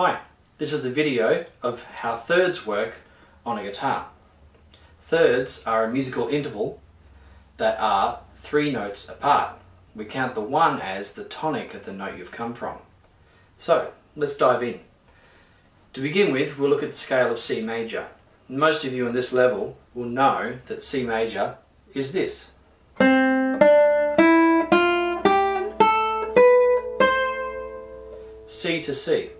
Hi, this is the video of how thirds work on a guitar. Thirds are a musical interval that are 3 notes apart. We count the 1 as the tonic of the note you've come from. So, let's dive in. To begin with, we'll look at the scale of C major. Most of you on this level will know that C major is this. C to C.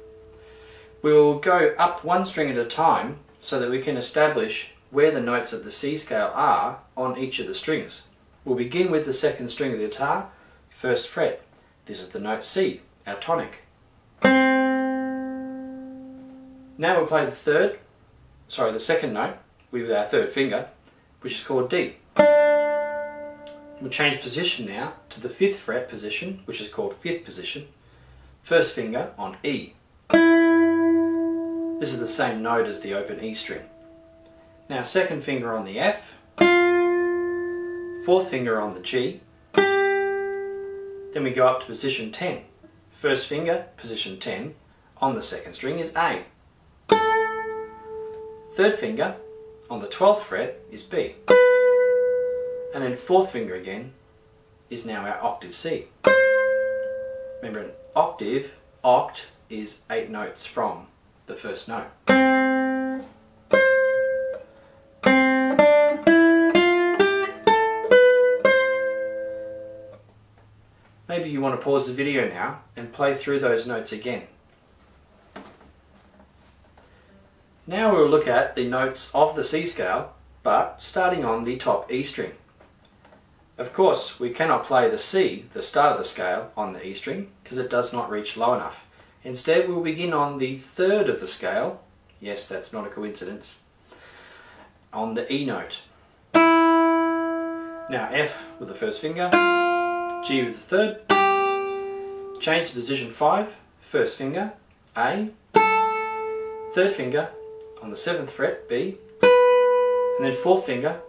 We will go up one string at a time so that we can establish where the notes of the C scale are on each of the strings. We'll begin with the second string of the guitar, first fret. This is the note C, our tonic. Now we'll play the second note with our third finger, which is called D. We'll change position now to the 5th fret position, which is called 5th position. First finger on E. This is the same note as the open E string. Now second finger on the F, 4th finger on the G, then we go up to position 10. First finger, position 10, on the second string is A. Third finger on the 12th fret is B. And then 4th finger again is now our octave C. Remember, an octave, oct, is 8 notes from the first note. Maybe you want to pause the video now and play through those notes again. Now we'll look at the notes of the C scale, but starting on the top E string. Of course, we cannot play the C, the start of the scale, on the E string because it does not reach low enough. Instead, we'll begin on the 3rd of the scale. Yes, that's not a coincidence. On the E note. Now F with the first finger, G with the 3rd, change to position 5, first finger, A, 3rd finger on the 7th fret, B, and then 4th finger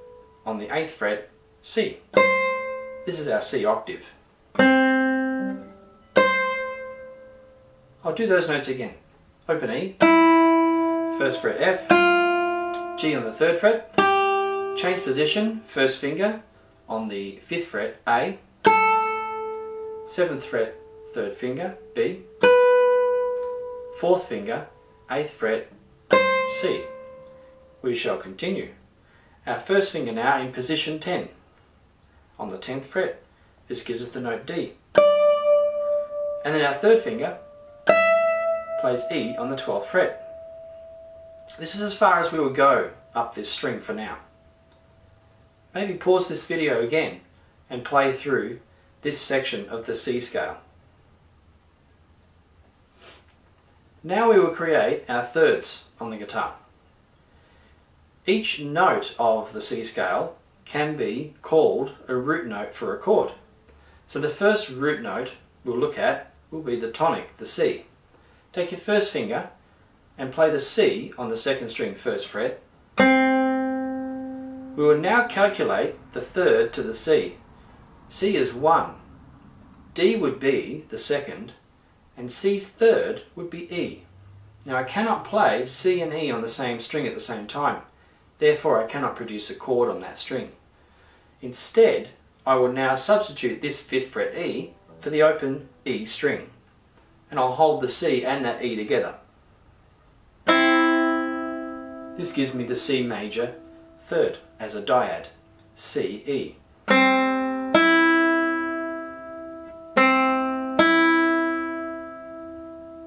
on the 8th fret, C. This is our C octave. I'll do those notes again. Open E, 1st fret F, G on the 3rd fret, change position, first finger on the 5th fret A, 7th fret 3rd finger B, 4th finger 8th fret C. We shall continue. Our first finger now in position 10 on the 10th fret. This gives us the note D. And then our 3rd finger plays E on the 12th fret. This is as far as we will go up this string for now. Maybe pause this video again and play through this section of the C scale. Now we will create our thirds on the guitar. Each note of the C scale can be called a root note for a chord. So the first root note we'll look at will be the tonic, the C. Take your first finger and play the C on the 2nd string, 1st fret. We will now calculate the 3rd to the C. C is 1. D would be the 2nd, and C's 3rd would be E. Now I cannot play C and E on the same string at the same time, therefore I cannot produce a chord on that string. Instead, I will now substitute this 5th fret E for the open E string, and I'll hold the C and that E together. This gives me the C major 3rd as a dyad, C, E.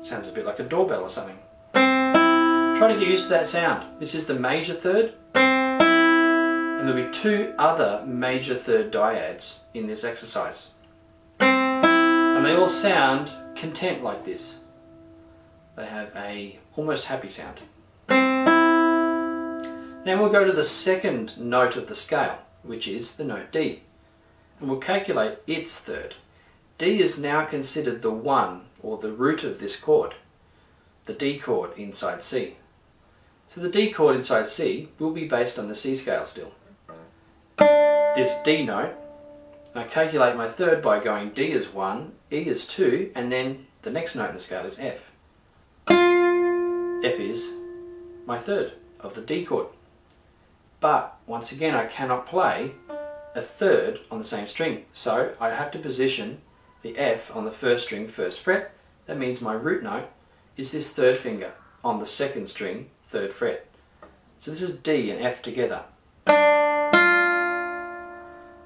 Sounds a bit like a doorbell or something. Try to get used to that sound. This is the major 3rd, and there'll be 2 other major 3rd dyads in this exercise. And they all sound content like this. They have a almost happy sound. Now we'll go to the 2nd note of the scale, which is the note D, and we'll calculate its 3rd. D is now considered the 1, or the root of this chord, the D chord inside C. So the D chord inside C will be based on the C scale still. This D note, I calculate my 3rd by going D is 1, E is 2, and then the next note in the scale is F. F is my third of the D chord. But once again, I cannot play a third on the same string, so I have to position the F on the first string, first fret. That means my root note is this third finger on the second string, third fret. So this is D and F together.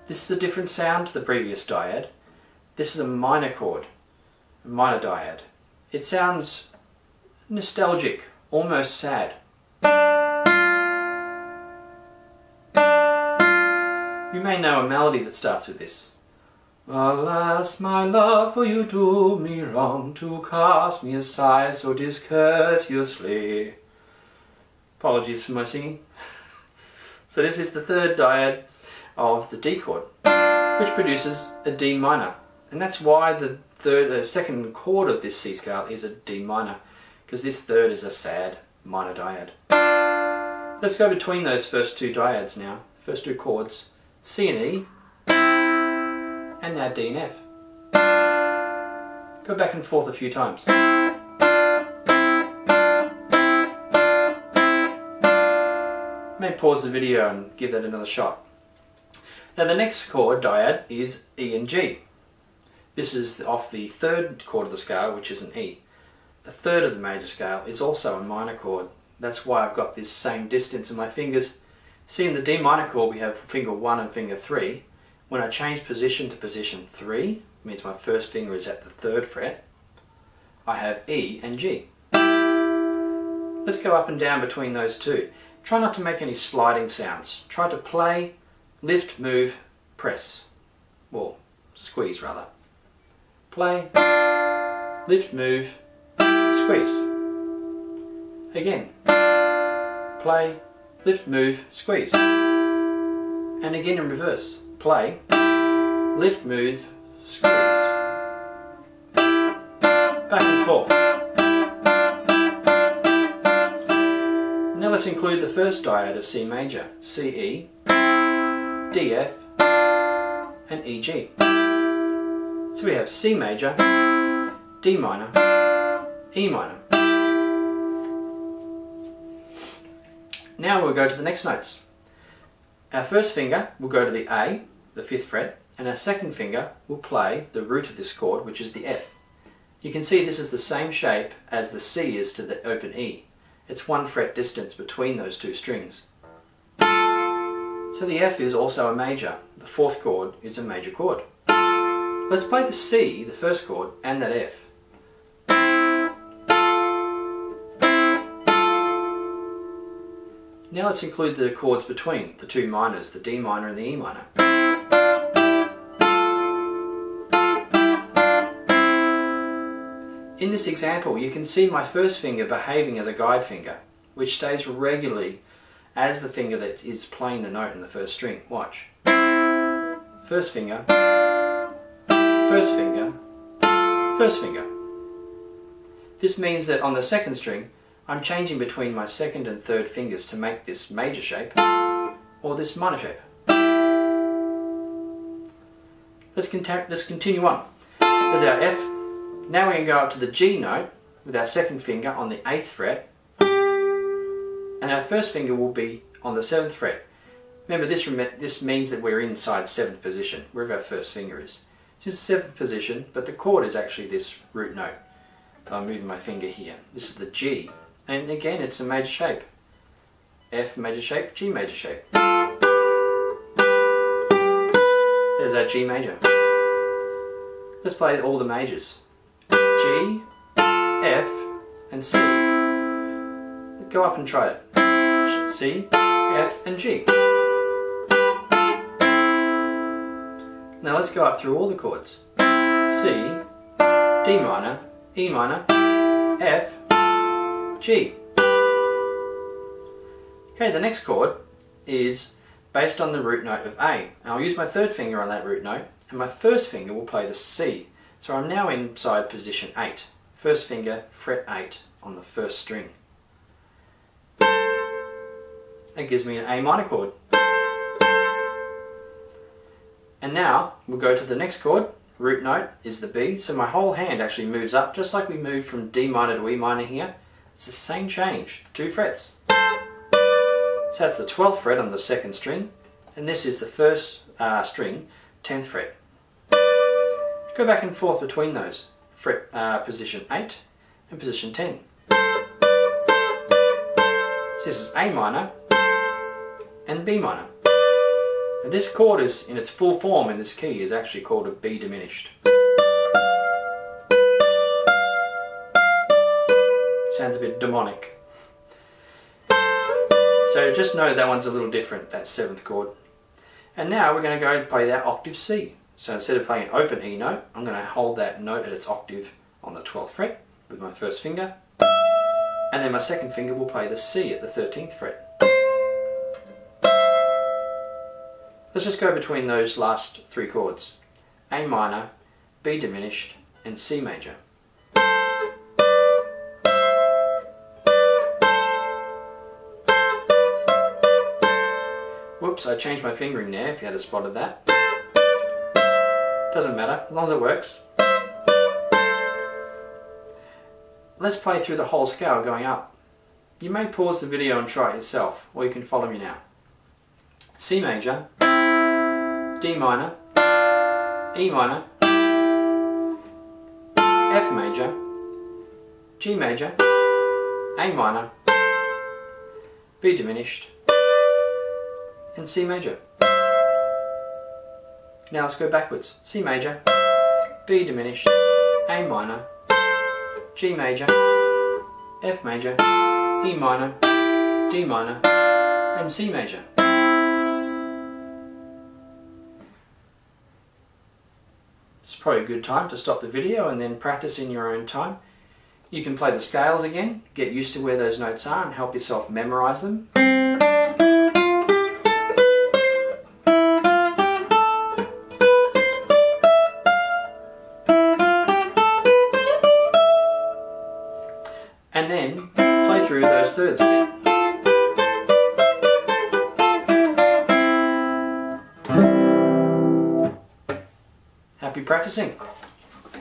This is a different sound to the previous dyad. This is a minor chord, a minor dyad. It sounds nostalgic, almost sad. You may know a melody that starts with this. Alas, my love, for you do me wrong, to cast me aside so discourteously. Apologies for my singing. So this is the third dyad of the D chord, which produces a D minor. And that's why the second chord of this C scale is a D minor, because this third is a sad minor dyad. Let's go between those first two dyads now, first two chords, C and E, and now D and F. Go back and forth a few times. May pause the video and give that another shot. Now the next chord dyad is E and G. This is off the third chord of the scale, which is an E. The third of the major scale is also a minor chord. That's why I've got this same distance in my fingers. See, in the D minor chord we have finger 1 and finger 3. When I change position to position 3, means my first finger is at the third fret, I have E and G. Let's go up and down between those two. Try not to make any sliding sounds. Try to play, lift, move, press. Well, squeeze rather. Play, lift, move, squeeze. Again. Play, lift, move, squeeze. And again in reverse. Play, lift, move, squeeze. Back and forth. Now let's include the first dyad of C major. C, E, D, F, and E, G. So we have C major, D minor, E minor. Now we'll go to the next notes. Our first finger will go to the A, the 5th fret, and our second finger will play the root of this chord, which is the F. You can see this is the same shape as the C is to the open E. It's 1 fret distance between those two strings. So the F is also a major. The 4th chord is a major chord. Let's play the C, the first chord, and that F. Now let's include the chords between, the two minors, the D minor and the E minor. In this example, you can see my first finger behaving as a guide finger, which stays regularly as the finger that is playing the note in the first string. Watch. First finger, first finger, first finger. This means that on the second string, I'm changing between my second and third fingers to make this major shape or this minor shape. Let's continue on. There's our F. Now we're going to go up to the G note with our second finger on the 8th fret, and our first finger will be on the 7th fret. Remember, this means that we're inside 7th position, wherever our first finger is. So it's 7th position, but the chord is actually this root note. I'm moving my finger here. This is the G, and again it's a major shape. F major shape, G major shape. There's our G major. Let's play all the majors. G, F, and C. Go up and try it. C, F, and G. Now let's go up through all the chords. C, D minor, E minor, F, G. Okay, the next chord is based on the root note of A. And I'll use my third finger on that root note, and my first finger will play the C. So I'm now inside position 8. First finger, fret 8 on the first string. That gives me an A minor chord. And now we'll go to the next chord. Root note is the B, so my whole hand actually moves up, just like we moved from D minor to E minor here. It's the same change, 2 frets. So that's the 12th fret on the 2nd string, and this is the 1st string, 10th fret. Go back and forth between those, fret position 8 and position 10. So this is A minor and B minor. And this chord is, in its full form in this key, is actually called a B diminished. Sounds a bit demonic. So just know that one's a little different, that 7th chord. And now we're going to go and play that octave C. So instead of playing an open E note, I'm going to hold that note at its octave on the 12th fret with my 1st finger. And then my 2nd finger will play the C at the 13th fret. Let's just go between those last 3 chords. A minor, B diminished, and C major. Whoops, I changed my fingering there if you had spotted that. Doesn't matter, as long as it works. Let's play through the whole scale going up. You may pause the video and try it yourself, or you can follow me now. C major, D minor, E minor, F major, G major, A minor, B diminished, and C major. Now let's go backwards. C major, B diminished, A minor, G major, F major, E minor, D minor, and C major. It's probably a good time to stop the video and then practice in your own time. You can play the scales again, get used to where those notes are and help yourself memorize them. And then play through those thirds again. Happy practicing!